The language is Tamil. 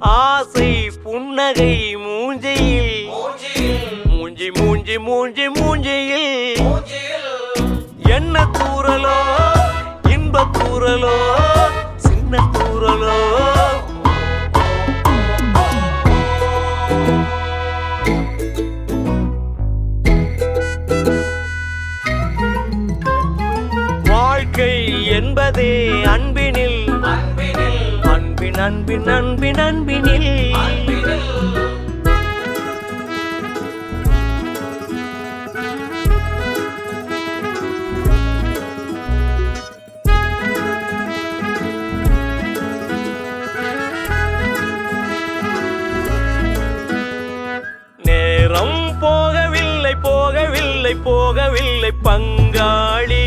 ஆசை புன்னகை மூஞ்சியில் மூஞ்சி மூஞ்சி மூஞ்சி மூஞ்சியில் என்ன தூரலோ இன்ப தூரலோ சின்ன தூரலோ வாழ்க்கை என்பதே அன்பினில் அன்பின் அன்பின் அன்பின் அன்பினில் நேரம் போகவில்லை போகவில்லை போகவில்லை பங்காளி